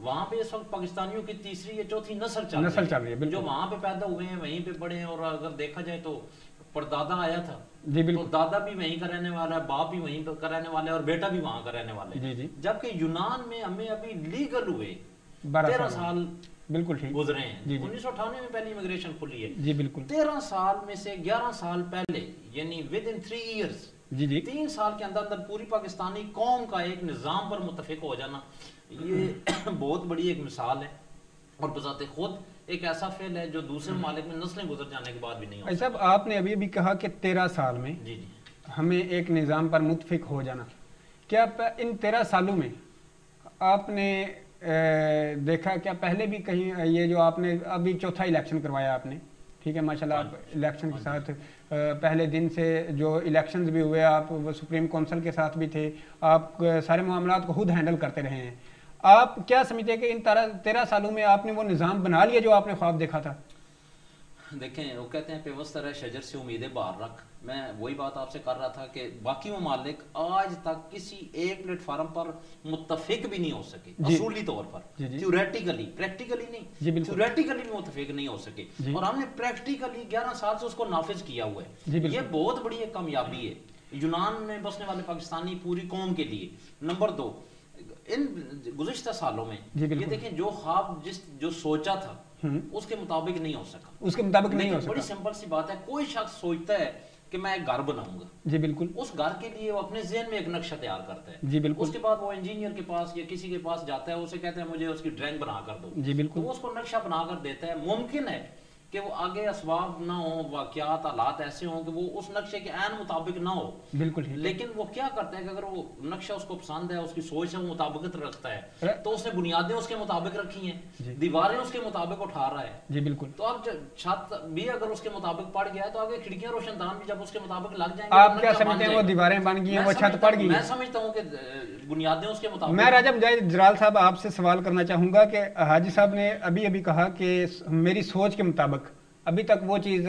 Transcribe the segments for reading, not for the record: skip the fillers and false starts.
وہاں پہ اس وقت پاکستانیوں کی تیسری یا چوتھی نسل چل رہی ہے، جو وہاں پہ پیدا ہوئے ہیں وہیں پہ بڑے ہیں، اور اگر دیکھا جائے تو پردادا آیا تھا تو دادا بھی وہیں کا رہنے والا ہے، باپ بھی وہیں کا رہنے والا ہے، اور بیٹا بھی وہاں کا رہنے والا ہے، جبکہ یونان میں ہمیں ابھی لیگل ہوئے 13 سال بالکل ٹھیک گزرے ہیں، 1998 میں پہلی امیگریشن کھلی ہے، جی بالکل 13 سال میں سے 11 سال پہلے یعنی ود ان 3 ایئرز، 3 سال کے اندر اندر پوری پاکستانی قوم کا ایک نظام پر متفق ہو جانا، یہ بہت بڑی ایک مثال ہے، اور بذات خود ایک ایسا فعل ہے جو دوسرے ممالک میں نسلیں گزر جانے کے بعد بھی نہیں ہوتا۔ صاحب آپ نے ابھی بھی کہا کہ 13 سال میں ہمیں ایک نظام پر متفق ہو جانا، کیا ان 13 سالوں میں آپ نے دیکھا کیا پہلے بھی کہیں یہ جو آپ نے ابھی چوتھا الیکشن کروایا آپ نے، ٹھیک ہے ماشاءاللہ، آپ الیکشن کے ساتھ پہلے دن سے جو الیکشنز بھی ہوئے آپ سپریم کونسل کے ساتھ بھی تھے، آپ سارے معاملات کو خود ہینڈل کرتے رہے ہیں، آپ کیا سمجھتے ہیں کہ ان 13 سالوں میں آپ نے وہ نظام بنا لیا جو آپ نے خواب دیکھا تھا؟ دیکھیں وہ کہتے ہیں پیوستہ رہ شجر سے امیدیں باہر رکھ، میں وہی بات آپ سے کر رہا تھا کہ باقی ممالک آج تک کسی ایک پلیٹ فارم پر متفق بھی نہیں ہو سکے، اصولی طور پر، تھیوریٹیکلی، پریکٹیکلی نہیں، تھیوریٹیکلی بھی متفق نہیں ہو سکے، اور ہم نے پریکٹیکلی 11 سال سے اس کو نافذ کیا ہوا ہے، یہ بہت بڑی ایک کامیابی ہے یونان میں بسنے والے پاکستانی پوری قوم کے لیے۔ نمبر 2، ان گزشتہ سالوں میں یہ دیکھیں جو خواب جو سوچا تھا اس کے مطابق نہیں ہو سکا، اس کے مطابق نہیں ہو سکا، بڑی سمپل سی بات ہے، کوئی شخص سوچتا ہے کہ میں ایک گھر بناؤں گا، جی بالکل، اس گھر کے لیے وہ اپنے ذہن میں ایک نقشہ تیار کرتا ہے، جی بالکل، اس کے بعد وہ انجینئر کے پاس یا کسی کے پاس جاتا ہے، اسے کہتے ہیں مجھے اس کی ڈرائنگ بنا کر دو، جی بالکل، تو اس کو نقشہ بنا کر دیتا ہے، ممکن ہے کہ وہ آگے اسباب نہ ہوں، واقعات حالات ایسے ہوں کہ وہ اس نقشے کے عین مطابق نہ ہو، بالکل، لیکن وہ کیا کرتا ہے کہ اگر وہ نقشہ اس کو پسند ہے، اس کی سوچ سے وہ مطابقت رکھتا ہے، تو اس نے بنیادیں اس کے مطابق رکھی ہیں، دیواریں اس کے مطابق اٹھا رہا ہے، جی بالکل، تو اب چھت بھی اگر اس کے مطابق پڑ گیا ہے تو آگے کھڑکیاں روشن دان بھی جب اس کے مطابق لگ جائیں گے، آپ کیا سمجھتے ہیں وہ دیواریں بن گئی ہیں، وہ چھت پڑ گئی؟ میں سمجھتا ہوں کہ بنیادیں اس کے مطابق۔ میں رجب جلال صاحب آپ سے سوال کرنا چاہوں گا کہ حاجی صاحب نے ابھی کہا کہ میری سوچ کے مطابق ابھی تک وہ چیز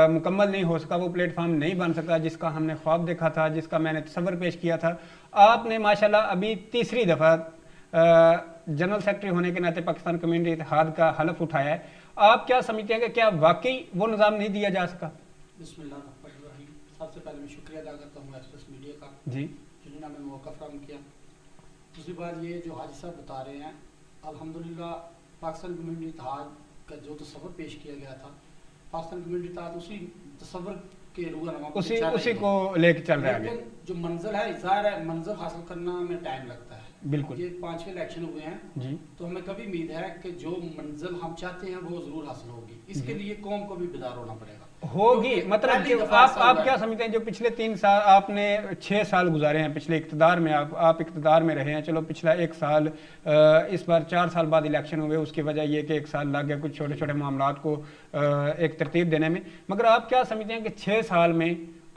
مکمل نہیں ہو سکا، وہ پلیٹ فارم نہیں بن سکا جس کا ہم نے خواب دیکھا تھا، جس کا میں نے تصور پیش کیا تھا۔ آپ نے ماشاءاللہ ابھی تیسری دفعہ جنرل سیکرٹری ہونے کے ناطے پاکستان کمیونٹی اتحاد کا حلف اٹھایا ہے، آپ کیا سمجھتے ہیں کہ کیا واقعی وہ نظام نہیں دیا جا سکا؟ بسم اللہ الرحمن الرحیم، سب سے پہلے میں شکریہ ادا کرتا ہوں ایکسپریس میڈیا کا، جی، جنہوں نے ہمیں موقع فراہم کیا۔ دوسری بات یہ جو حاجی صاحب بتا رہے ہیں، الحمدللہ پاکستان کمیونٹی اتحاد کا جو تصور پیش کیا گیا تھا، پاکستان کمیونٹی اتحاد اسی تصور کے روح رواں اسی کو لے کے چل رہا ہے، لیکن جو منزل ہے ظاہر ہے منزل حاصل کرنا میں ٹائم لگتا ہے، بالکل، یہ 5ویں الیکشن ہوئے ہیں، جی، تو ہمیں کبھی امید ہے کہ جو منزل ہم چاہتے ہیں وہ ضرور حاصل ہوگی، اس کے لیے قوم کو بھی بیدار ہونا پڑے گا، ہوگی، مطلب آپ کیا سمجھتے ہیں جو پچھلے 3 سال آپ نے 6 سال گزارے ہیں پچھلے اقتدار میں، آپ اقتدار میں رہے ہیں، چلو پچھلا 1 سال، اس بار 4 سال بعد الیکشن ہوئے، اس کی وجہ یہ کہ 1 سال لگ گیا کچھ چھوٹے چھوٹے معاملات کو ایک ترتیب دینے میں، مگر آپ کیا سمجھتے ہیں کہ 6 سال میں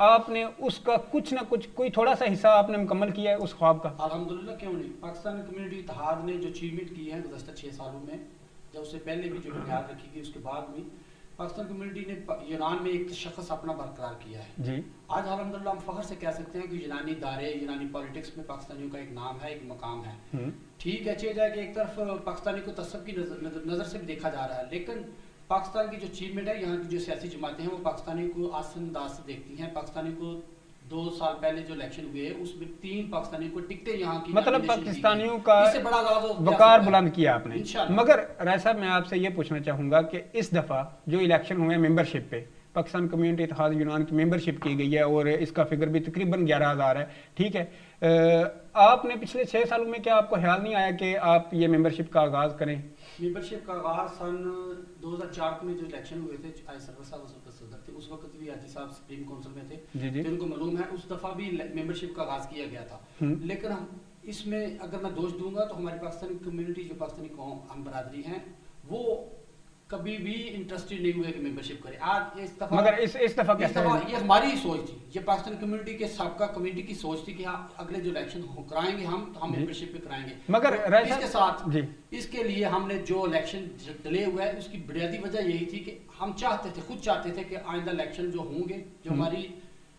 آپ نے اس کا کچھ نہ کچھ کوئی تھوڑا سا حصہ آپ نے مکمل کیا ہے اس خواب کا؟ الحمدللہ، کیوں نہیں، پاکستان کمیونٹی اتحاد نے جو اچیومنٹ کی ہے گزشتہ 6 سالوں میں، جب اس سے پہلے بھی جو بنیاد رکھی گئی اس کے بعد بھی پاکستان کمیونٹی نے یونان میں ایک شخص اپنا برقرار کیا ہے، جی، آج الحمدللہ ہم فخر سے کہہ سکتے ہیں کہ یونانی ادارے، یونانی پالیٹکس میں پاکستانیوں کا ایک نام ہے، ایک مقام ہے، ٹھیک ہے، چاہے جائے کہ ایک طرف پاکستانی کو تعصب کی نظر سے بھی دیکھا جا رہا ہے، لیکن پاکستان کی جو اچیومنٹ ہے، یہاں کی جو سیاسی جماعتیں ہیں وہ پاکستانی کو آسن انداز سے دیکھتی ہیں، پاکستانی کو 2 سال پہلے جو الیکشن ہوئے اس میں 3 پاکستانی کو ٹکٹیں یہاں کی، مطلب پاکستانیوں کا وقار بلند کیا آپ نے، مگر رائے صاحب میں آپ سے یہ پوچھنا چاہوں گا کہ اس دفعہ جو الیکشن ہوئے ممبرشپ پہ، پاکستان کمیونٹی اتحاد یونان کی ممبرشپ کی گئی ہے اور اس کا فگر بھی تقریباً 11,000 ہے، ٹھیک ہے، آپ نے پچھلے 6 سالوں میں کیا آپ کو خیال نہیں آیا کہ آپ یہ ممبرشپ کا آغاز کریں؟ ممبرشپ کا آغاز سن 2004 میں جو الیکشن ہوئے تھے، آئی سرور صاحب اس وقت صدر تھے، اس وقت بھی حاجی صاحب سپریم کونسل میں تھے، جن کو معلوم ہے اس دفعہ بھی ممبرشپ کا آغاز کیا گیا تھا، لیکن اس میں اگر میں دوش دوں گا تو ہماری پاکستانی کمیونٹی جو پاکستانی قوم ہم برادری ہیں وہ کبھی بھی انٹرسٹڈ نہیں ہوئے کہ ممبرشپ کرے، آج اس دفعہ، مگر اس دفعہ یہ ہماری سوچ تھی، یہ پاکستانی کمیونٹی کے سابقہ کمیونٹی کی سوچ تھی کہ ہاں اگلے جو الیکشن کرائیں گے ہم تو ہم ممبرشپ پہ کرائیں گے، مگر اس کے ساتھ اس کے لیے ہم نے جو الیکشن ڈیلے ہوا ہے اس کی بنیادی وجہ یہی تھی کہ ہم چاہتے تھے، خود چاہتے تھے کہ آئندہ الیکشن جو ہوں گے، جو ہماری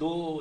2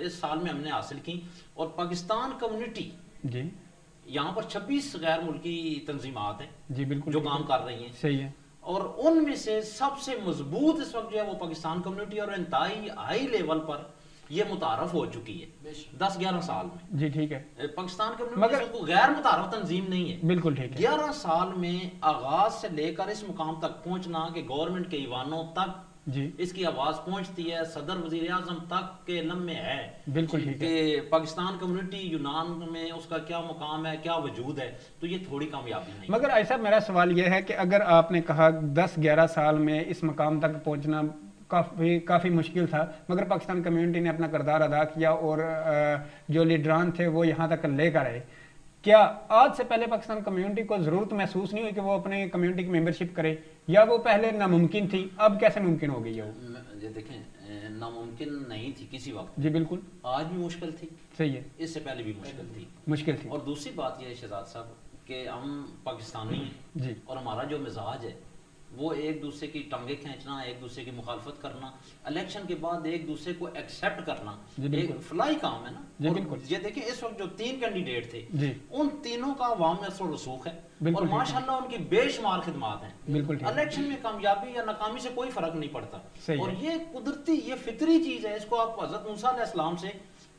اس سال میں ہم نے حاصل کی، اور پاکستان کمیونٹی جی یہاں پر 26 غیر ملکی تنظیمات ہیں جی بالکل جو کام کر رہی ہیں، صحیح ہے، اور ان میں سے سب سے مضبوط اس وقت جو ہے وہ پاکستان کمیونٹی، اور انتہائی ہائی لیول پر یہ متعارف ہو چکی ہے 10-11 سال میں. جی ٹھیک ہے، پاکستان کمیونٹی کو غیر متعارف تنظیم نہیں ہے. بالکل ٹھیک ہے. 11 سال میں آغاز سے لے کر اس مقام تک پہنچنا کہ گورنمنٹ کے ایوانوں تک جی اس کی آواز پہنچتی ہے، صدر وزیر اعظم تک کے علم میں ہے بالکل ٹھیک ہے کہ پاکستان کمیونٹی یونان میں اس کا کیا مقام ہے، کیا وجود ہے، تو یہ تھوڑی کامیابی نہیں. مگر ایسا میرا سوال یہ ہے کہ اگر آپ نے کہا 10-11 سال میں اس مقام تک پہنچنا کافی مشکل تھا، مگر پاکستان کمیونٹی نے اپنا کردار ادا کیا اور جو لیڈران تھے وہ یہاں تک لے کر آئے، کیا آج سے پہلے پاکستان کمیونٹی کو ضرورت محسوس نہیں ہوئی کہ وہ اپنے کمیونٹی کی ممبرشپ کرے، یا وہ پہلے ناممکن تھی، اب کیسے ممکن ہو گئی ہے وہ؟ یہ دیکھیں ناممکن نہیں تھی کسی وقت. جی بالکل، آج بھی مشکل تھی، صحیح ہے، اس سے پہلے بھی مشکل تھی. اور دوسری بات یہ ہے شہزاد صاحب کہ ہم پاکستانی ہیں جی، اور ہمارا جو مزاج ہے وہ ایک دوسرے کی ٹانگیں کھینچنا، ایک دوسرے کی مخالفت کرنا، الیکشن کے بعد ایک دوسرے کو ایکسیپٹ کرنا ایک فلائی کام ہے نا. یہ دیکھیں اس وقت جو 3 کینڈیڈیٹ تھے ان تینوں کا عوام میں اثر و رسوخ ہے، اور ماشاءاللہ ان کی بے شمار خدمات ہیں. الیکشن میں کامیابی یا ناکامی سے کوئی فرق نہیں پڑتا، اور یہ قدرتی یہ فطری چیز ہے. اس کو آپ حضرت موسیٰ علیہ السلام سے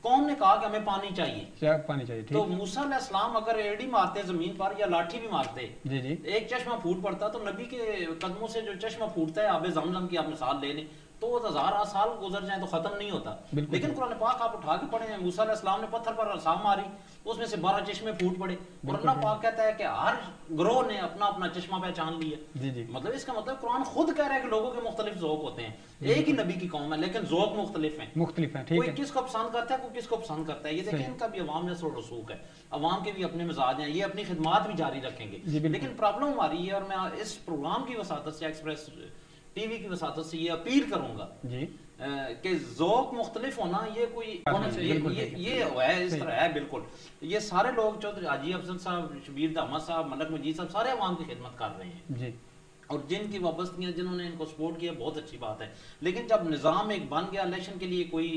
قوم نے کہا کہ ہمیں پانی چاہیے، تو موسیٰ علیہ السلام اگر ایڑی مارتے زمین پر یا لاٹھی بھی مارتے ایک چشمہ پھوٹ پڑتا، تو نبی کے قدموں سے جو چشمہ پھوٹتا ہے آب زمزم کی آپ مثال لے لیں تو 1000 سال گزر جائیں تو ختم نہیں ہوتا. لیکن قرآن پاک آپ اٹھا کے پڑھیں، موسیٰ علیہ السلام نے پتھر پر عصا ماری اس میں سے 12 چشمے پھوٹ پڑے، اور اللہ پاک کہتا ہے کہ ہر گروہ نے اپنا اپنا چشمہ پہچان لیا. مطلب اس کا مطلب قرآن خود کہہ رہا ہے کہ لوگوں کے مختلف ذوق ہوتے ہیں، ایک ہی نبی کی قوم ہے لیکن ذوق مختلف ہیں. کوئی کس کو پسند کرتا ہے، کوئی کس کو پسند کرتا ہے. یہ دیکھیں ان کا بھی عوام میں اثر و رسوخ ہے، عوام کے بھی اپنے مزاج ہیں، یہ اپنی خدمات بھی جاری رکھیں گے. لیکن پرابلم ہماری ہے، اور میں اس پروگرام کی وساطت سے ایکسپریس ٹی وی کی وساطت سے یہ اپیل کروں گا کہ ذوق مختلف ہونا یہ کوئی یہ ہے، اس طرح ہے بالکل. یہ سارے لوگ چودھری حاجی افضل صاحب، شبیر احمد صاحب، ملک مجید صاحب سارے عوام کی خدمت کر رہے ہیں، اور جن کی وابستگیاں جنہوں نے ان کو سپورٹ کیا بہت اچھی بات ہے. لیکن جب نظام ایک بن گیا الیکشن کے لیے، کوئی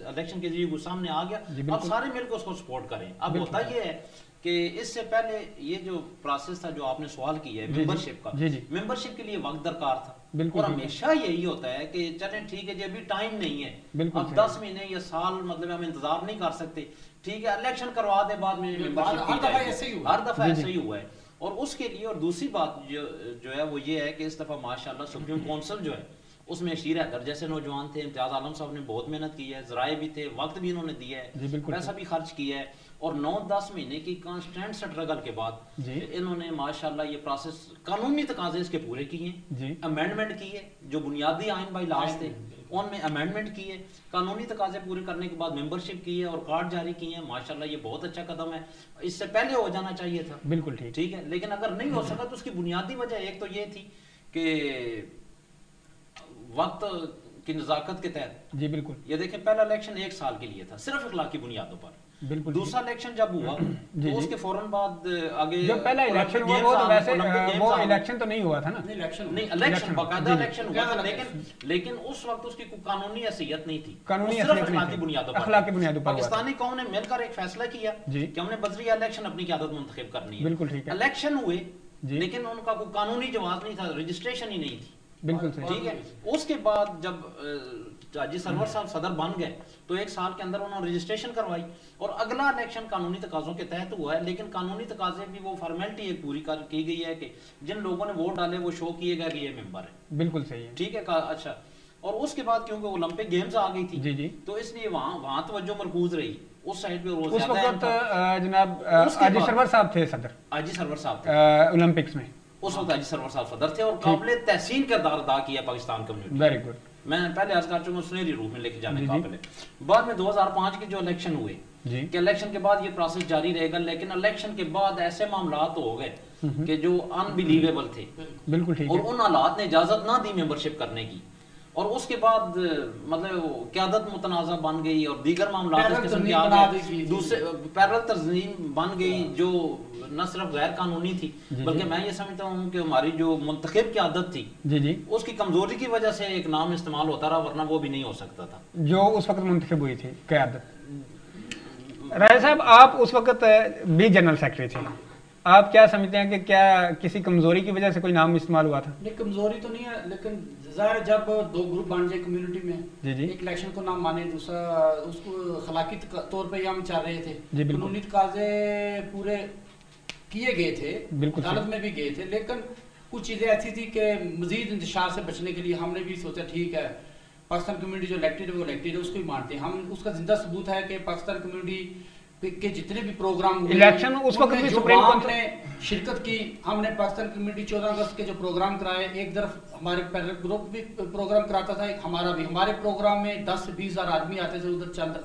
الیکشن کے ذریعے سامنے آ گیا، اب سارے مل کے اس کو سپورٹ کریں. اب ہوتا یہ ہے کہ اس سے پہلے یہ جو پروسیس تھا جو آپ نے سوال کیا ہے ممبرشپ کا، ممبرشپ کے لیے وقت درکار تھا، اور ہمیشہ یہی ہوتا ہے کہ چلیں ٹھیک ہے جی ابھی ٹائم نہیں ہے، اب 10 مہینے یا سال مطلب ہم انتظار نہیں کر سکتے، ٹھیک ہے الیکشن کروا دے بعد میں ممبرشپ کی جائے گی. ہر دفعہ ایسے ہی ہوا ہے. اور اس کے لیے اور دوسری بات جو ہے وہ یہ ہے کہ اس دفعہ ماشاءاللہ سپریم کونسل جو ہے اس میں شیر حیدر جیسے نوجوان تھے، امتیاز عالم صاحب نے بہت محنت کی ہے، ذرائع بھی تھے، وقت بھی انہوں نے دیا ہے، پیسہ بھی خرچ کیا ہے، اور 9-10 مہینے کی کانسٹنٹ سٹرگل کے بعد انہوں نے ماشاءاللہ یہ پروسیس قانونی تقاضے اس کے پورے کیے ہیں، امینڈمنٹ کی ہے، جو بنیادی آئین بائی لاز تھے ان میں امینڈمنٹ کی ہے، قانونی تقاضے پورے کرنے کے بعد ممبرشپ کی ہے اور کارڈ جاری کیے ہیں. ماشاءاللہ یہ بہت اچھا قدم ہے، اس سے پہلے ہو جانا چاہیے تھا. بالکل ٹھیک ہے، لیکن اگر نہیں ہو سکا تو اس کی بنیادی وجہ ایک تو یہ تھی کہ وقت کی نزاکت کے تحت. جی بالکل. یہ دیکھیں پہلا الیکشن 1 سال کے لیے تھا صرف اخلاقی بنیادوں پر. بالکل. دوسرا الیکشن جب ہوا تو اس کے فوراً بعد آگے جو پہلا الیکشن ہوا وہ تو ویسے وہ الیکشن تو نہیں ہوا تھا نا، نہیں الیکشن باقاعدہ الیکشن ہوا تھا، لیکن اس وقت اس کی کوئی قانونی حیثیت نہیں تھی، صرف اخلاقی بنیادوں پر. پاکستانی قوم نے مل کر ایک فیصلہ کیا کہ ہم نے بذریعہ الیکشن اپنی قیادت منتخب کرنی ہے. بالکل ٹھیک ہے. الیکشن ہوئے لیکن ان کا کوئی قانونی جواز نہیں تھا، رجسٹریشن ہی نہیں تھی. بالکل صحیح. ٹھیک ہے. اس کے بعد جب حاجی سرور صاحب صدر بن گئے تو 1 سال کے اندر انہوں نے رجسٹریشن کروائی اور اگلا الیکشن قانونی تقاضوں کے تحت ہوا ہے. لیکن قانونی تقاضے بھی وہ فارمیلٹی ایک پوری کی گئی ہے کہ جن لوگوں نے ووٹ ڈالے وہ شو کیے گئے کہ یہ ممبر ہے. بالکل صحیح ہے. ٹھیک ہے. اچھا. اور اس کے بعد کیونکہ اولمپک گیمز آ گئی تھی تو اس لیے وہاں توجہ مرکوز رہی اس سائڈ پہ. اس وقت جناب حاجی سرور صاحب تھے صدر، حاجی سرور صاحب اولمپکس میں اس وقت حاجی سرور صاحب صدر تھے اور قابل تحسین کردار ادا کیا پاکستان کمیونٹی. Very good. میں پہلے عرض کر چکا ہوں سنہری روح میں لے کے جانے قابل ہے. بعد میں 2005 کے جو الیکشن ہوئے کہ الیکشن کے بعد یہ پروسیس جاری رہے گا، لیکن الیکشن کے بعد ایسے معاملات ہو گئے کہ جو انبلیویبل تھے. بالکل ٹھیک. اور ان حالات نے اجازت نہ دی ممبرشپ کرنے کی، اور اس کے بعد مطلب قیادت متنازع بن گئی اور دیگر معاملات اس قسم کے آ گئے، دوسرے پیرل تنظیم بن گئی جو نہ صرف غیر قانونی تھی بلکہ میں یہ سمجھتا ہوں کہ ہماری جو منتخب قیادت تھی اس کی کمزوری کی وجہ سے ایک نام استعمال ہوتا رہا، ورنہ وہ بھی نہیں ہو سکتا تھا جو اس وقت منتخب ہوئی تھی قیادت۔ راجہ صاحب آپ اس وقت بھی جنرل سیکرٹری تھے، آپ کیا سمجھتے ہیں کہ کیا کسی کمزوری کی وجہ سے کوئی نام استعمال ہوا تھا؟ نہیں کمزوری تو نہیں ہے، لیکن ظاہر جب دو گروپ بن جائے کمیونٹی میں، ایک الیکشن کو نہ مانے، دوسرا اس کو اخلاقی طور پہ ہم چل رہے تھے، قانونی تقاضے پورے کیے گئے تھے، عدالت میں بھی گئے تھے، لیکن کچھ چیزیں ایسی تھی کہ مزید انتشار سے بچنے کے لیے ہم نے بھی سوچا ٹھیک ہے پاکستان کمیونٹی جو الیکٹڈ ہے وہ الیکٹڈ ہے، اس کو ہی مانتے ہیں ہم۔ اس کا زندہ ثبوت ہے کہ پاکستان کمیونٹی کے جتنے بھی پروگرام الیکشن اس وقت بھی سپریم کورٹ نے شرکت کی، ہم نے پاکستان کمیونٹی 14 اگست کے جو پروگرام کرائے، ایک طرف ہمارے پیرل گروپ بھی پروگرام کراتا تھا، ایک ہمارا بھی، ہمارے پروگرام میں 10 سے 20 ہزار آدمی آتے تھے، ادھر چند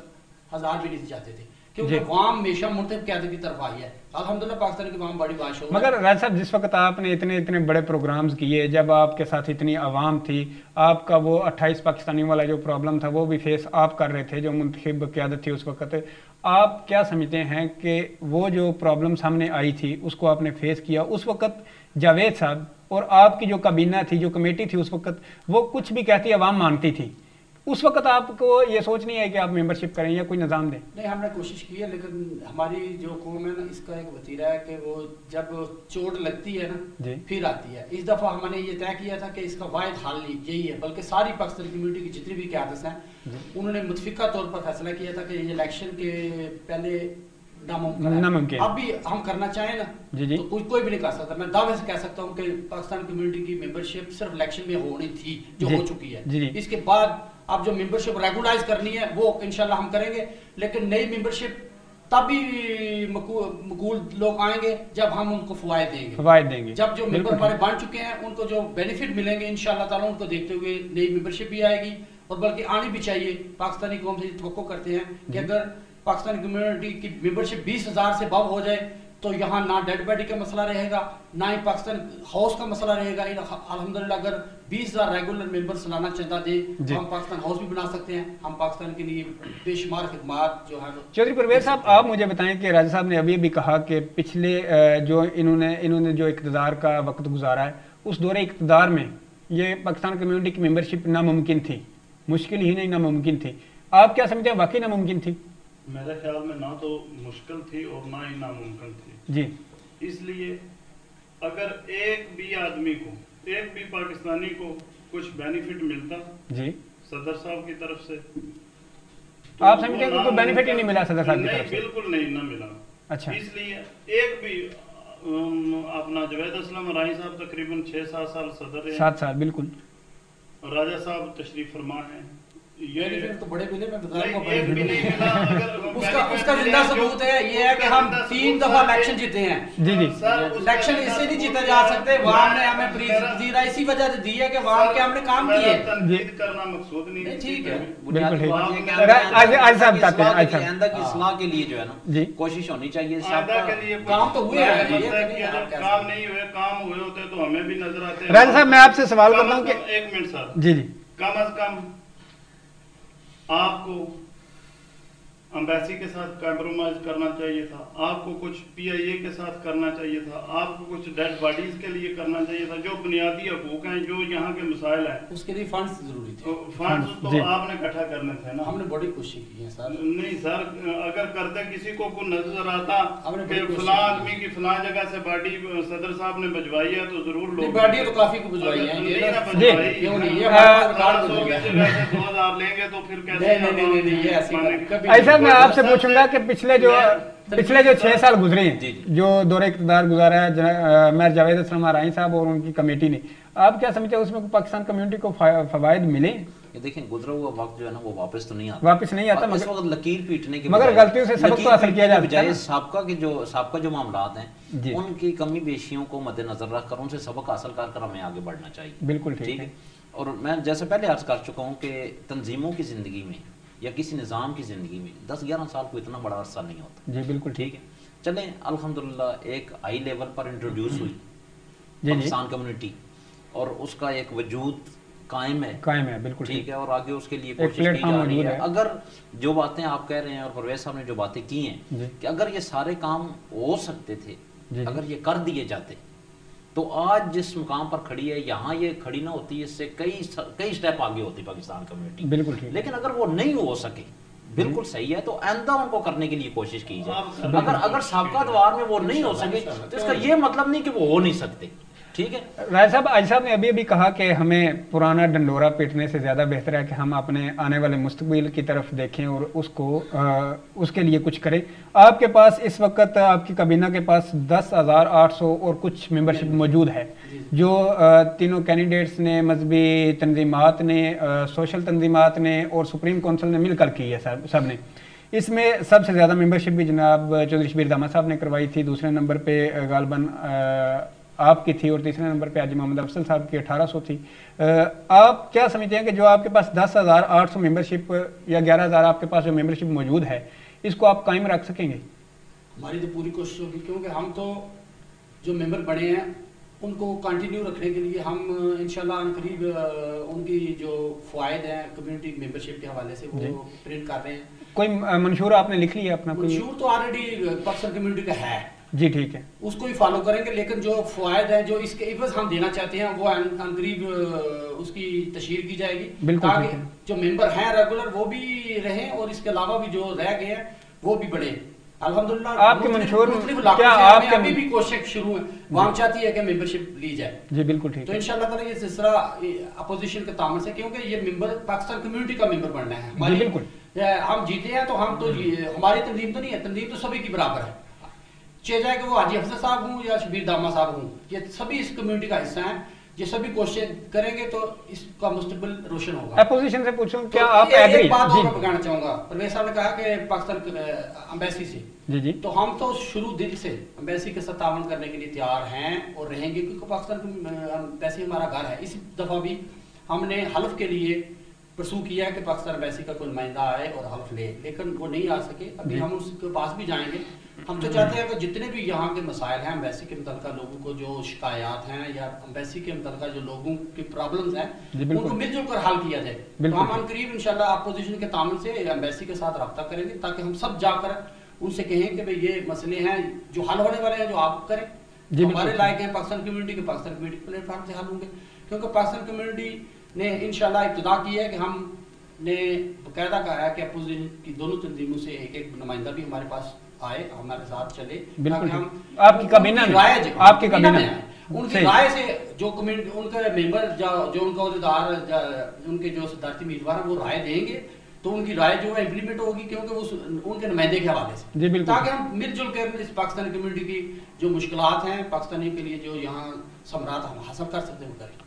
ہزار بھی نہیں جاتے تھے، کیونکہ عوام ہمیشہ منتخب قیادت کی طرف آئی ہے، الحمدللہ پاکستان کی عوام بڑی باش ہو۔ مگر راج صاحب جس وقت آپ نے اتنے بڑے پروگرامز کیے، جب آپ کے ساتھ اتنی عوام تھی، آپ کا وہ 28 پاکستانی والا جو پرابلم تھا وہ بھی فیس آپ کر رہے تھے، جو منتخب قیادت تھی اس وقت، آپ کیا سمجھتے ہیں کہ وہ جو پرابلم سامنے آئی تھی اس کو آپ نے فیس کیا؟ اس وقت جاوید صاحب اور آپ کی جو کابینہ تھی، جو کمیٹی تھی اس وقت، وہ کچھ بھی کہتی عوام مانتی تھی، اس وقت آپ کو یہ سوچ نہیں ہے کہ آپ ممبرشپ کریں یا کوئی نظام دیں؟ نہیں ہم نے کوشش کی ہے، لیکن ہماری جو قوم ہے نا اس کا ایک وتیرہ ہے کہ وہ جب چوٹ لگتی ہے نا پھر آتی ہے۔ اس دفعہ ہم نے یہ طے کیا تھا کہ اس کا واحد حل یہی ہے، بلکہ ساری پاکستانی کمیونٹی کی جتنی بھی قیادت ہیں انہوں نے متفقہ طور پر فیصلہ کیا تھا کہ یہ الیکشن کے پہلے ناممکن، اب بھی ہم کرنا چاہیں نا تو کوئی بھی نہیں کر سکتا۔ میں دعوے سے کہہ سکتا ہوں کہ پاکستان کمیونٹی کی ممبرشپ صرف الیکشن میں ہونی تھی، جو ہو چکی ہے، اس کے بعد اب جو ممبرشپ ریگولائز کرنی ہے وہ انشاءاللہ ہم کریں گے، لیکن نئی ممبرشپ تب بھی مقبول لوگ آئیں گے جب ہم ان کو فوائد دیں گے، جب جو ممبر ہمارے بن چکے ہیں ان کو جو بینیفٹ ملیں گے انشاءاللہ تعالیٰ ان کو دیکھتے ہوئے نئی ممبرشپ بھی آئے گی، اور بلکہ آنی بھی چاہیے۔ پاکستانی قوم سے توقع کرتے ہیں کہ اگر پاکستانی کمیونٹی کی ممبرشپ 20,000 سے باب ہو جائے تو یہاں نہ ڈیڈ باڈی کا مسئلہ رہے گا، نہ ہی پاکستان ہاؤس کا مسئلہ رہے گا۔ الحمدللہ اگر 20,000 ریگولر ممبر سالانہ چندہ دے تو ہم پاکستان ہاؤس بھی بنا سکتے ہیں، ہم پاکستان کے لیے بے شمار خدمات جو ہے۔ چودھری پرویز صاحب آپ مجھے بتائیں کہ راجہ صاحب نے ابھی بھی کہا کہ پچھلے جو انہوں نے جو اقتدار کا وقت گزارا ہے اس دور اقتدار میں یہ پاکستان کمیونٹی کی ممبرشپ ناممکن تھی، مشکل ہی نہیں ناممکن تھی، آپ کیا سمجھتے ہیں واقعی ناممکن تھی؟ میرے خیال میں نہ تو مشکل تھی اور نہ ہی ناممکن تھی جی، اس لیے اگر ایک بھی آدمی کو، ایک بھی پاکستانی کو کچھ بینیفٹ ملتا جی صدر صاحب کی طرف سے، آپ سمجھتے ہیں کہ کوئی بینیفٹ ہی نہیں ملا صدر صاحب کی طرف سے؟ بالکل نہیں، نہ ملا۔ اچھا، اس لیے ایک بھی اپنا جاوید اسلم راہی صاحب تقریباً 6-7 سال صدر ہیں، 7 سال بالکل، راجہ صاحب تشریف فرما ہیں، یہ تو بڑے ملے، میں بتا رہا ہوں اس کا زندہ ثبوت ہے یہ ہے کہ ہم 3 دفعہ الیکشن جیتے ہیں۔ جی جی، الیکشن اس سے نہیں جیتا جا سکتے، وہاں نے ہمیں پذیرا اسی وجہ سے دی ہے کہ وہاں کے ہم نے کام کیے۔ تنقید کرنا مقصود نہیں ہے، ٹھیک ہے، بالکل ٹھیک۔ آج صاحب چاہتے ہیں آئندہ کی اصلاح کے لیے جو ہے نا کوشش ہونی چاہیے، آئندہ کے لیے کام تو ہوئے ہیں، کام نہیں ہوئے، کام ہوئے ہوتے تو ہمیں بھی نظر آتے ہیں۔ راجہ صاحب میں آپ سے سوال کرتا ہوں کہ ایک منٹ سر، جی جی، کم از کم آپ کو امبیسی کے ساتھ کمپرومائز کرنا چاہیے تھا، آپ کو کچھ پی آئی اے کے ساتھ کرنا چاہیے تھا، آپ کو کچھ ڈیڈ باڈیز کے لیے کرنا چاہیے تھا، جو بنیادی حقوق ہیں، جو یہاں کے مسائل ہیں، اس کے لیے فنڈز ضروری تھے۔ فنڈز تو آپ نے اکٹھا کرنے تھے نا، ہم نے بڑی کوشش کی ہے سر۔ نہیں سر، اگر کرتے کسی کو نظر آتا کہ فلاں آدمی کی فلاں جگہ سے باڈی صدر صاحب نے بھجوائی ہے تو ضرور لوگ، باڈی تو کافی کو بھجوائی ہے، کیوں نہیں، یہ 500 کی جگہ سے 2,000 لیں گے تو پھر کیسے؟ نہیں، یہ ایسا میں آپ سے پوچھوں گا کہ پچھلے جو 6 سال گزرے ہیں جو دور اقتدار گزارا ہے میر جاوید اسلم راہی صاحب اور ان کی کمیٹی نے، آپ کیا سمجھتے ہیں اس میں پاکستان کمیونٹی کو فوائد ملے؟ دیکھیں گزرا ہوا وقت جو ہے نا وہ واپس تو نہیں آتا، اس وقت لکیر پیٹنے کے مگر غلطیوں سے سبق تو حاصل کیا جا سکتا ہے۔ سابقہ جو معاملات ہیں ان کی کمی بیشیوں کو مد نظر رکھ کر ان سے سبق حاصل کر ہمیں آگے بڑھنا چاہیے۔ بالکل ٹھیک ہے، اور میں جیسے پہلے عرض کر چکا ہوں کہ تنظیموں کی زندگی میں یا کسی نظام کی زندگی میں 10-11 سال کو اتنا بڑا عرصہ نہیں ہوتا۔ جی بالکل ٹھیک ہے، چلیں الحمدللہ ایک ہائی لیول پر انٹروڈیوس ہوئی پاکستان کمیونٹی اور اس کا ایک وجود قائم ہے، بالکل ٹھیک ہے، اور آگے اس کے لیے کوشش کی جا رہی ہے۔ اگر جو باتیں آپ کہہ رہے ہیں اور پرویز صاحب نے جو باتیں کی ہیں کہ اگر یہ سارے کام ہو سکتے تھے اگر یہ کر دیے جاتے تو آج جس مقام پر کھڑی ہے یہاں یہ کھڑی نہ ہوتی، اس سے کئی سٹیپ آگے ہوتی پاکستان کمیونٹی. بالکل. لیکن اگر وہ نہیں ہو سکے، بالکل صحیح ہے، تو آئندہ ان کو کرنے کے لیے کوشش کی جائے. اگر سابقہ ادوار میں وہ نہیں ہو سکے تو اس کا یہ مطلب نہیں کہ وہ ہو نہیں سکتے. ٹھیک ہے راجہ صاحب، آج صاحب نے ابھی کہا کہ ہمیں پرانا ڈنڈورا پیٹنے سے زیادہ بہتر ہے کہ ہم اپنے آنے والے مستقبل کی طرف دیکھیں اور اس کے لیے کچھ کریں. آپ کے پاس اس وقت آپ کی کابینہ کے پاس 10,800 اور کچھ ممبرشپ موجود ہے، جو تینوں کینڈیڈیٹس نے، مذہبی تنظیمات نے، سوشل تنظیمات نے اور سپریم کونسل نے مل کر کی ہے سب نے. اس میں سب سے زیادہ ممبرشپ بھی جناب چودھری شبیر دامہ صاحب نے کروائی تھی، دوسرے نمبر پہ غالباً آپ کی تھی اور تیسرے نمبر پہ حاجی محمد افضل صاحب کی 1800 تھی. آپ کیا سمجھتے ہیں کہ جو آپ کے پاس 10,800 ممبرشپ یا 11,000 آپ کے پاس جو ممبرشپ موجود ہے، اس کو آپ قائم رکھ سکیں گے؟ ہماری تو پوری کوشش ہوگی، کیونکہ ہم تو جو ممبر بڑے ہیں ان کو کنٹینیو رکھنے کے لیے ہم انشاءاللہ قریب ان کی جو فوائد ہیں کمیونٹی ممبرشپ کے حوالے سے وہ پرنٹ کر رہے ہیں. کوئی منشور آپ نے لکھ لیا اپنا؟ منشور تو آلریڈی پاکستان کمیونٹی کا ہے جی، ٹھیک ہے، اس کو ہی فالو کریں گے. لیکن جو فوائد ہیں جو اس کے عوض ہم دینا چاہتے ہیں وہ قریب اس کی تشہیر کی جائے گی، تاکہ جو ممبر ہیں ریگولر وہ بھی رہیں اور اس کے علاوہ بھی جو رہ گئے ہیں وہ بھی بڑھیں. الحمدللہ آپ کے منشور کیا آپ کے ابھی بھی کوشش شروع ہے، وہاں چاہتی ہے کہ ممبرشپ لی جائے. جی بالکل ٹھیک. تو انشاءاللہ تعالی یہ سلسلہ اپوزیشن کے تعامل سے، کیونکہ یہ ممبر پاکستان کمیونٹی کا ممبر بننا ہے. جی بالکل، ہم جیتے ہیں تو ہم تو ہماری تنظیم تو نہیں ہے، تنظیم تو سبھی کی برابر ہے، چاہے کہ وہ حاجی افضل صاحب ہوں یا شبیر دامہ صاحب ہوں، یہ سبھی اس کمیونٹی کا حصہ ہیں. یہ سبھی کوشش کریں گے تو اس کا مستقبل روشن ہوگا. اپوزیشن سے پوچھوں کیا آپ ایک بات اور بتانا چاہوں گا. پرویز صاحب نے کہا کہ پاکستان امبیسی سے، جی تو ہم تو شروع دل سے امبیسی کے ساتھ تعاون کرنے کے لیے تیار ہیں اور رہیں گے، کیونکہ پاکستان امبیسی ہمارا گھر ہے. اس دفعہ بھی ہم نے حلف کے لیے پرسو کیا ہے کہ پاکستان امبیسی کا کوئی نمائندہ آئے اور حلف لے، لیکن وہ نہیں آ سکے. ابھی ہم اس کے پاس بھی جائیں گے. ہم تو چاہتے ہیں کہ جتنے بھی یہاں کے مسائل ہیں امبیسی کے متعلقہ، لوگوں کو جو شکایات ہیں یا امبیسی کے متعلقہ جو لوگوں کی پرابلمز ہیں ان کو مل جل کر حل کیا جائے. تو ہم ان قریب انشاءاللہ اپوزیشن کے تعامل سے امبیسی کے ساتھ رابطہ کریں گے، تاکہ ہم سب جا کر ان سے کہیں کہ بھئی یہ مسئلے ہیں جو حل ہونے والے ہیں، جو آپ کریں، ہمارے لائق ہیں پاکستان کمیونٹی کے، پاکستان کمیونٹی پلیٹ فارم سے حل ہوں گے. کیونکہ پاکستان کمیونٹی نے انشاءاللہ ابتدا کی ہے کہ ہم نے باقاعدہ کہا ہے کہ اپوزیشن کی دونوں تنظیموں سے ایک نمائندہ بھی ہمارے پاس آئے، ہمارے ساتھ چلے، تاکہ ہم آپ کی کابینہ میں آپ کی کابینہ میں ان کی رائے سے جو کمیونٹی ان کے ممبر جو ان کا عہدیدار ان کے جو صدارتی امیدوار ہیں وہ رائے دیں گے، تو ان کی رائے جو ہے امپلیمنٹ ہوگی، کیونکہ ان کے نمائندے کے حوالے سے، تاکہ ہم مل جل کر اس پاکستانی کمیونٹی کی جو مشکلات ہیں پاکستانیوں کے لیے جو یہاں ثمرات ہم حاصل کر سکتے ہیں وہ کریں.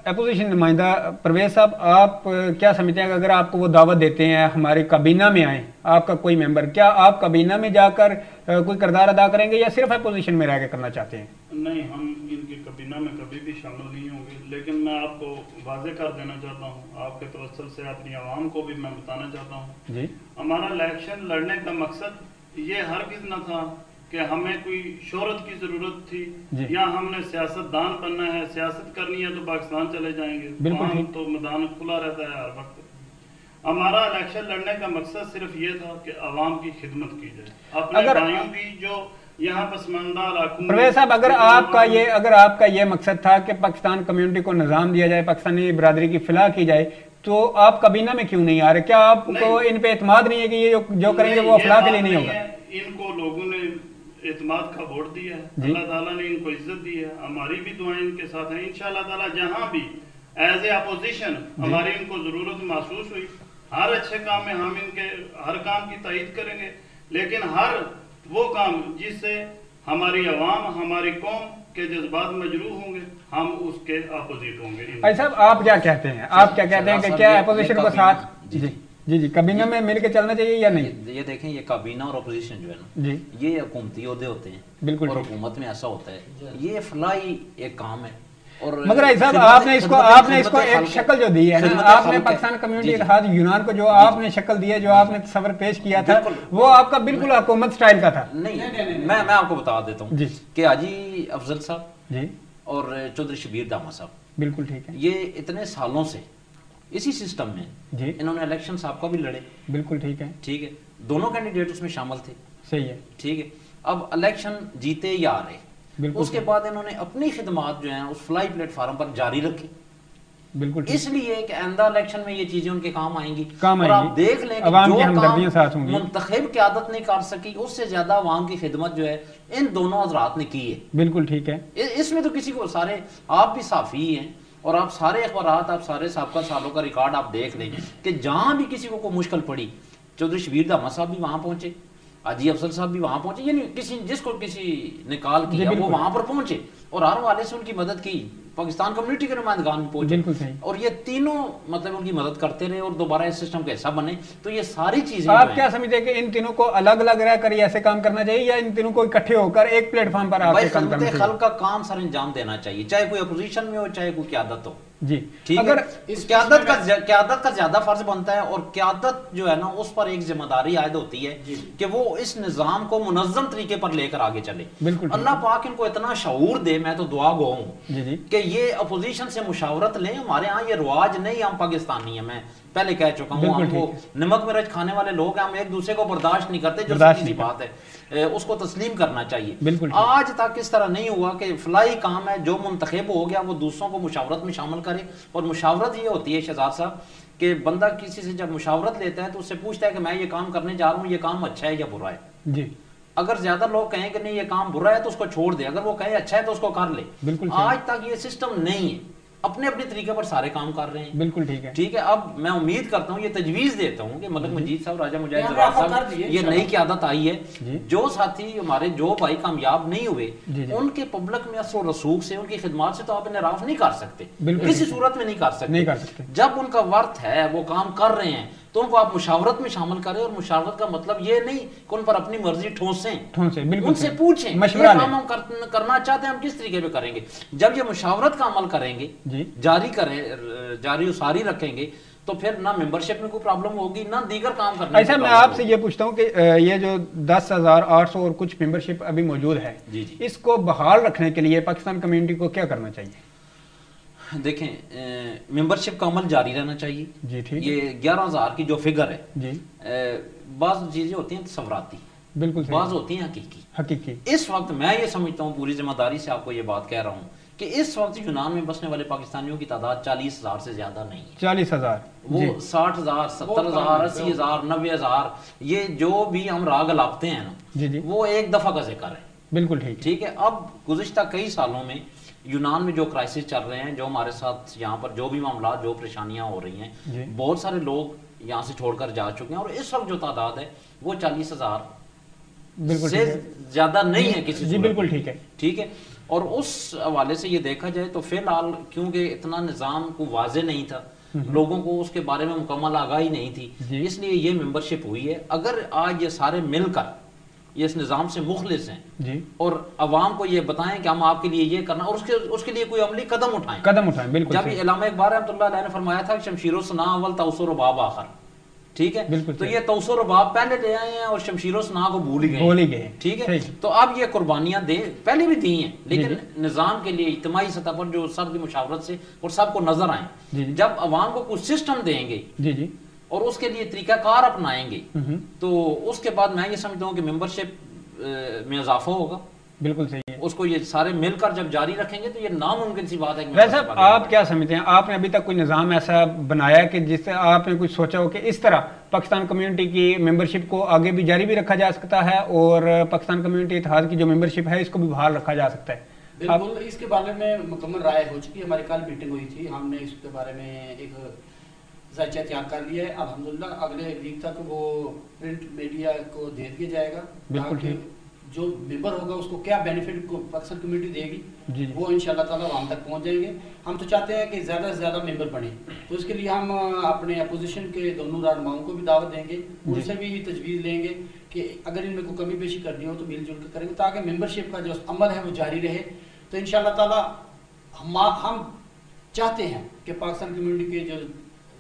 اپوزیشن نمائندہ پرویز صاحب، آپ کیا سمجھتے ہیں کہ اگر آپ کو وہ دعوت دیتے ہیں ہماری کابینہ میں آئیں، آپ کا کوئی ممبر، کیا آپ کابینہ میں جا کر کوئی کردار ادا کریں گے یا صرف اپوزیشن میں رہ کے کرنا چاہتے ہیں؟ نہیں، ہم ان کی کابینہ میں کبھی بھی شامل نہیں ہوں گے. لیکن میں آپ کو واضح کر دینا چاہتا ہوں، آپ کے توسل سے اپنی عوام کو بھی میں بتانا چاہتا ہوں، جی ہمارا الیکشن لڑنے کا مقصد یہ ہرگز نہ تھا کہ ہمیں کوئی شہرت کی ضرورت تھی یا ہم نے سیاست دان بننا ہے، سیاست کرنی ہے تو پاکستان چلے جائیں گے، وہاں تو میدان کھلا رہتا ہے ہر وقت. ہمارا الیکشن لڑنے کا مقصد صرف یہ تھا کہ عوام کی خدمت کی جائے، اپنے بھائیوں کی جو یہاں پسماندہ علاقوں. پرویز صاحب، اگر آپ کا یہ مقصد تھا کہ پاکستان کمیونٹی کو نظام دیا جائے، پاکستانی برادری کی فلاح کی جائے، تو آپ کابینہ میں کیوں نہیں آ رہے؟ کیا آپ کو ان پہ اعتماد نہیں ہے کہ یہ جو کریں گے وہ فلاح کے لیے نہیں ہوگا؟ ان کو لوگوں نے اعتماد کا ووٹ دیا ہے، اللہ تعالیٰ نے ان کو عزت دی ہے، ہماری بھی دعائیں ان کے ساتھ ہیں. انشاءاللہ تعالیٰ جہاں بھی ایز اے اپوزیشن ہماری ان کو ضرورت محسوس ہوئی، ہر اچھے کام میں ہم ان کے ہر کام کی تائید کریں گے. لیکن ہر وہ کام جس سے ہماری عوام، ہماری قوم کے جذبات مجروح ہوں گے، ہم اس کے اپوزٹ ہوں گے. بھائی صاحب، آپ کیا کہتے ہیں؟ آپ کیا کہتے ہیں کہ کیا اپوزیشن کو ساتھ جی کابینہ میں مل کے چلنا چاہیے یا نہیں؟ یہ دیکھیں، یہ کابینہ اور اپوزیشن جو ہے نا، یہ حکومتی عہدے ہوتے ہیں، بالکل، اور حکومت میں ایسا ہوتا ہے، یہ فلاحی ایک کام ہے. اور مگر صاحب، آپ نے اس کو ایک شکل جو دی ہے نا، آپ نے پاکستان کمیونٹی اتحاد یونان کو جو آپ نے شکل دی ہے، جو آپ نے تصور پیش کیا تھا، وہ آپ کا بالکل حکومت سٹائل کا تھا. نہیں، میں آپ کو بتا دیتا ہوں کہ حاجی افضل صاحب اور چودھری شبیر دامہ صاحب، بالکل ٹھیک ہے، یہ اتنے سالوں سے اسی سسٹم میں انہوں نے الیکشن صاحب کا بھی لڑے، بالکل ٹھیک ہے، دونوں کینڈیڈیٹ اس میں شامل تھے، صحیح ہے، ٹھیک ہے. اب الیکشن جیتے یا ہارے، اس کے بعد انہوں نے اپنی خدمات جو ہیں اس فلائی پلیٹ فارم پر جاری رکھی، بالکل اس لیے کہ آئندہ الیکشن میں یہ چیزیں ان کے کام آئیں گی، اور آپ دیکھ لیں کہ جو کام منتخب قیادت نہیں کر سکی اس سے زیادہ عوام کی خدمت جو ہے ان دونوں حضرات نے کی ہے. بالکل ٹھیک ہے. اس میں تو کسی کو، سارے آپ بھی صحافی ہیں اور آپ سارے اخبارات، آپ سارے سابقہ سالوں کا ریکارڈ آپ دیکھ لیں کہ جہاں بھی کسی کو کوئی مشکل پڑی، چودھری شبیر احمد صاحب بھی وہاں پہنچے، حاجی افضل صاحب بھی وہاں پہنچے، یعنی کسی جس کو کسی نے کال کیا وہ وہاں پر پہنچے اور ہر حوالے سے ان کی مدد کی. پاکستان کمیونٹی کے نمائندگان بھی پہنچے اور یہ تینوں مطلب ان کی مدد کرتے رہے اور دوبارہ اس سسٹم کا حصہ بنے. تو یہ ساری چیزیں آپ کیا سمجھتے ہیں کہ ان تینوں کو الگ الگ رہ کر ایسے کام کرنا چاہیے یا ان تینوں کو اکٹھے ہو کر ایک پلیٹ فارم پر آ کے کام کرنا چاہیے؟ خلق کا کام سر انجام دینا چاہیے، چاہے کوئی اپوزیشن میں ہو چاہے کوئی قیادت ہو. جی اگر قیادت کا زیادہ فرض بنتا ہے اور قیادت جو ہے نا اس پر ایک ذمہ داری عائد ہوتی ہے کہ وہ اس نظام کو منظم طریقے پر لے کر آگے چلے. اللہ پاک ان کو اتنا شعور دے، میں تو دعا گو ہوں کہ یہ اپوزیشن سے مشاورت لیں. ہمارے ہاں یہ رواج نہیں، ہم پاکستانی ہیں، میں پہلے کہہ چکا ہوں، ہم وہ نمک مرچ کھانے والے لوگ ہیں، ہم ایک دوسرے کو برداشت نہیں کرتے، جو سیدھی بات ہے اس کو تسلیم کرنا چاہیے. آج تک اس طرح نہیں ہوا کہ فلائی کام ہے جو منتخب ہو گیا وہ دوسروں کو مشاورت میں شامل کرے. اور مشاورت یہ ہوتی ہے شہزاد صاحب کہ بندہ کسی سے جب مشاورت لیتا ہے تو اس سے پوچھتا ہے کہ میں یہ کام کرنے جا رہا ہوں، یہ کام اچھا ہے یا برا ہے. جی اگر زیادہ لوگ کہیں کہ نہیں یہ کام برا ہے تو اس کو چھوڑ دے، اگر وہ کہے اچھا ہے تو اس کو کر لے. آج تک یہ سسٹم نہیں ہے، اپنے اپنے طریقے پر سارے کام کر رہے ہیں. بالکل ٹھیک ہے. ٹھیک ہے. اب میں امید کرتا ہوں، یہ تجویز دیتا ہوں کہ ملک مجید صاحب، راجہ مجاہد زراعت صاحب، یہ نئی قیادت آئی ہے، جو ساتھی ہمارے جو بھائی کامیاب نہیں ہوئے ان کے پبلک میں اثر و رسوخ سے، ان کی خدمات سے تو آپ انحراف نہیں کر سکتے، کسی صورت میں نہیں کر سکتے. جب ان کا ورت ہے، وہ کام کر رہے ہیں تو ان کو آپ مشاورت میں شامل کریں. اور مشاورت کا مطلب یہ نہیں کہ ان پر اپنی مرضی ٹھونسیں، ان سے پوچھیں یہ کام ہم کرنا چاہتے ہیں، ہم کس طریقے پہ کریں گے. جب یہ مشاورت کا عمل کریں گے، جاری و ساری رکھیں گے تو پھر نہ ممبرشپ میں کوئی پرابلم ہوگی نہ دیگر کام کرنے. ایسا میں آپ سے یہ پوچھتا ہوں کہ یہ جو 10,800 اور کچھ ممبرشپ ابھی موجود ہے، اس کو بحال رکھنے کے لیے پاکستان کمیونٹی کو کیا کرنا چاہیے؟ دیکھیں، ممبرشپ کا عمل جاری رہنا چاہیے. یہ 11,000 کی جو فگر ہے، بعض چیزیں ہوتی ہیں تصوراتی، بالکل بعض ہوتی ہیں حقیقی. اس وقت میں یہ سمجھتا ہوں، پوری ذمہ داری سے آپ کو یہ بات کہہ رہا ہوں کہ اس وقت یونان میں بسنے والے پاکستانیوں کی تعداد 40,000 سے زیادہ نہیں ہے. 40,000 وہ 60,000 70,000 80,000 90,000 یہ جو بھی ہم راگ الاپتے ہیں نا، وہ ایک دفعہ کا ذکر ہے. بالکل ٹھیک ہے. اب گزشتہ کئی سالوں میں یونان میں جو کرائسس چل رہے ہیں، جو ہمارے ساتھ یہاں پر جو بھی معاملات، جو پریشانیاں ہو رہی ہیں، بہت سارے لوگ یہاں سے چھوڑ کر جا چکے ہیں اور اس وقت جو تعداد ہے وہ 40,000 سے زیادہ نہیں ہے کسی صورت. بالکل ٹھیک ہے. ٹھیک ہے. اور اس حوالے سے یہ دیکھا جائے تو فی الحال کیونکہ اتنا نظام کو واضح نہیں تھا، لوگوں کو اس کے بارے میں مکمل آگاہی نہیں تھی، اس لیے یہ ممبرشپ ہوئی ہے. اگر آج یہ سارے مل کر یہ اس نظام سے مخلص ہیں اور عوام کو یہ بتائیں کہ ہم آپ کے لیے یہ کرنا، اور اس کے لیے کوئی عملی قدم اٹھائیں. بالکل. جب علامہ اقبال رحمۃ اللہ علیہ نے فرمایا تھا کہ شمشیر و ثنا اول توسر و باب آخر، ٹھیک ہے، تو یہ توسر و باب پہلے لے آئے ہیں اور شمشیر و ثنا کو بھول ہی گئے. ٹھیک ہے. تو اب یہ قربانیاں دیں، پہلے بھی دی ہیں، لیکن نظام کے لیے اجتماعی سطح پر جو سب کی مشاورت سے اور سب کو نظر آئیں، جب عوام کو کچھ سسٹم دیں گے اور اس کے لیے طریقہ کار اپنائیں گے تو اس کے بعد میں یہ سمجھتا ہوں کہ ممبرشپ میں اضافہ ہوگا. بالکل صحیح ہے. اس کو یہ سارے مل کر جب جاری رکھیں گے تو یہ ناممکن سی بات ہے. ویسے آپ کیا سمجھتے ہیں، آپ نے ابھی تک کوئی نظام ایسا بنایا کہ جس سے آپ نے کچھ سوچا ہو کہ اس طرح پاکستان کمیونٹی کی ممبرشپ کو آگے بھی جاری بھی رکھا جا سکتا ہے اور پاکستان کمیونٹی اتحاد کی جو ممبرشپ ہے اس کو بھی بحال رکھا جا سکتا ہے؟ بالکل. اس کے بارے میں مکمل رائے ہو چکی ہے، ہماری کل میٹنگ ہوئی تھی، ہم نے اس کے بارے میں ایک ذائچہ تیار کر لیا ہے. الحمدللہ اگلے ویک تک وہ پرنٹ میڈیا کو دے دیا جائے گا. بالکل. جو ممبر ہوگا اس کو کیا بینیفٹ کو پاکستان کمیونٹی دے گی وہ انشاءاللہ تعالیٰ وہاں تک پہنچ جائیں گے. ہم تو چاہتے ہیں کہ زیادہ سے زیادہ ممبر بنے، تو اس کے لیے ہم اپنے اپوزیشن کے دونوں رہنماؤں کو بھی دعوت دیں گے، ان سے بھی تجویز لیں گے کہ اگر ان میں کوئی کمی بیشی کرنی ہو تو مل جل کر کریں گے تاکہ ممبرشپ کا جو عمل ہے وہ جاری رہے. تو انشاءاللہ تعالیٰ ہم چاہتے ہیں کہ پاکستان کمیونٹی کے جو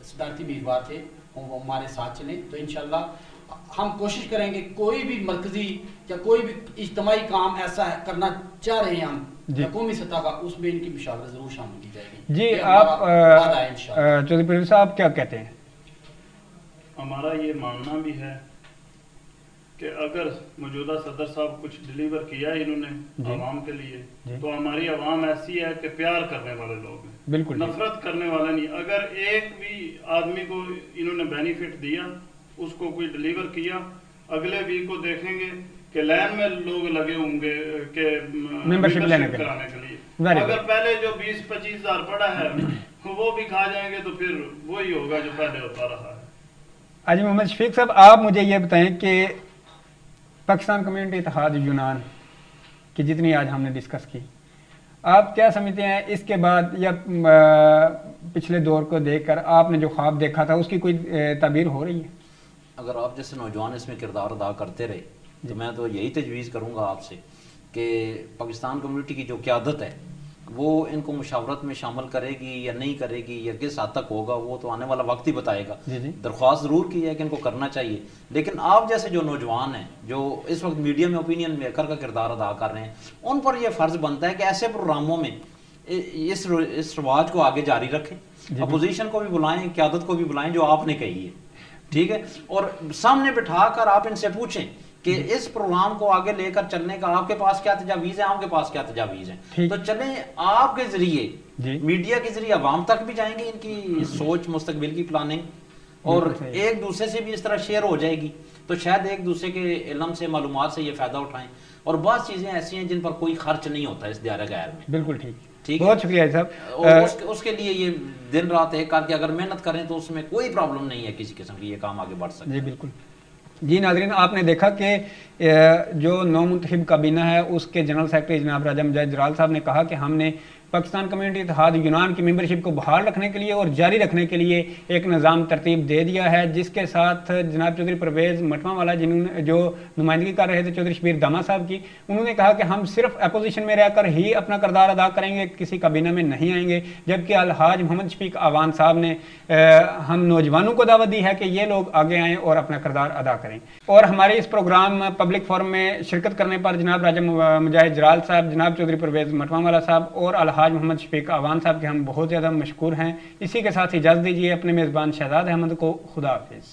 صدارتی امیدوار تھے وہ ہمارے ساتھ چلیں. تو انشاءاللہ ہم کوشش کریں گے کوئی بھی مرکزی یا کوئی بھی اجتماعی کام ایسا کرنا چاہ رہے ہیں ہم قومی سطح کا، اس میں ان کی مشاورت ضرور شامل کی جائے گی. جی آپ چودھری پروفیسر صاحب کیا کہتے ہیں؟ ہمارا یہ ماننا بھی ہے کہ اگر موجودہ صدر صاحب کچھ ڈلیور کیا انہوں نے عوام کے لیے تو ہماری عوام ایسی ہے کہ پیار کرنے والے لوگ ہیں، بالکل نفرت کرنے والا نہیں. اگر ایک بھی آدمی کو انہوں نے بینیفٹ دیا، اس کو کوئی ڈلیور کیا، اگلے ویک کو دیکھیں گے کہ لائن میں لوگ لگے ہوں گے کہ ممبرشپ لینے کرانے کے لیے. اگر پہلے جو 20-25 ہزار پڑا ہے وہ بھی کھا جائیں گے تو پھر وہی ہوگا جو پہلے ہوتا رہا ہے. حاجی محمد شفیق صاحب، آپ مجھے یہ بتائیں کہ پاکستان کمیونٹی اتحاد یونان کی جتنی آج ہم نے ڈسکس کی، آپ کیا سمجھتے ہیں اس کے بعد یا پچھلے دور کو دیکھ کر آپ نے جو خواب دیکھا تھا اس کی کوئی تعبیر ہو رہی ہے؟ اگر آپ جیسے نوجوان اس میں کردار ادا کرتے رہے تو میں تو یہی تجویز کروں گا آپ سے کہ پاکستان کمیونٹی کی جو قیادت ہے وہ ان کو مشاورت میں شامل کرے گی یا نہیں کرے گی یا کس حد تک ہوگا وہ تو آنے والا وقت ہی بتائے گا. درخواست ضرور کی ہے کہ ان کو کرنا چاہیے، لیکن آپ جیسے جو نوجوان ہیں جو اس وقت میڈیا میں اوپینین میکر کا کردار ادا کر رہے ہیں، ان پر یہ فرض بنتا ہے کہ ایسے پروگراموں میں اس رواج کو آگے جاری رکھیں، اپوزیشن کو بھی بلائیں، قیادت کو بھی بلائیں جو آپ نے کہی ہے، ٹھیک ہے، اور سامنے بٹھا کر آپ ان سے پوچھیں کہ اس پروگرام کو آگے لے کر چلنے کا آپ کے پاس کیا تجاویز ہیں، آپ کے پاس کیا تجاویز ہیں. تو چلیں آپ کے ذریعے میڈیا کے ذریعے عوام تک بھی جائیں گے ان کی سوچ، مستقبل کی پلاننگ، اور ایک دوسرے سے بھی اس طرح شیئر ہو جائے گی تو شاید ایک دوسرے کے علم سے، معلومات سے یہ فائدہ اٹھائیں. اور بعض چیزیں ایسی ہیں جن پر کوئی خرچ نہیں ہوتا اس دائرہ غیر میں. بالکل ٹھیک، بہت شکریہ صاحب. اور اس کے لیے یہ دن رات ایک کر کے اگر محنت کریں تو اس میں کوئی پرابلم نہیں ہے کسی قسم کی، یہ کام آگے بڑھ سکتا ہے. جی بالکل. جی ناظرین، آپ نے دیکھا کہ جو نو منتخب کابینہ ہے اس کے جنرل سیکرٹری جناب راجہ مجاہد جلال صاحب نے کہا کہ ہم نے پاکستان کمیونٹی اتحاد یونان کی ممبرشپ کو بحال رکھنے کے لیے اور جاری رکھنے کے لیے ایک نظام ترتیب دے دیا ہے، جس کے ساتھ جناب چودھری پرویز مٹواں والا جنہوں نے جو نمائندگی کر رہے تھے چودھری شبیر داما صاحب کی، انہوں نے کہا کہ ہم صرف اپوزیشن میں رہ کر ہی اپنا کردار ادا کریں گے، کسی کابینہ میں نہیں آئیں گے. جبکہ الحاج محمد شفیق آوان صاحب نے ہم نوجوانوں کو دعوت دی ہے کہ یہ لوگ آگے آئیں اور اپنا کردار ادا کریں. اور ہمارے اس پروگرام پبلک فورم میں شرکت کرنے پر جناب راجہ مجاہد جلال صاحب، جناب چودھری پرویز مٹواں والا صاحب اور الحاج محمد شفیق آوان صاحب کے ہم بہت زیادہ مشکور ہیں. اسی کے ساتھ اجازت دیجیے اپنے میزبان شہزاد احمد کو. خدا حافظ.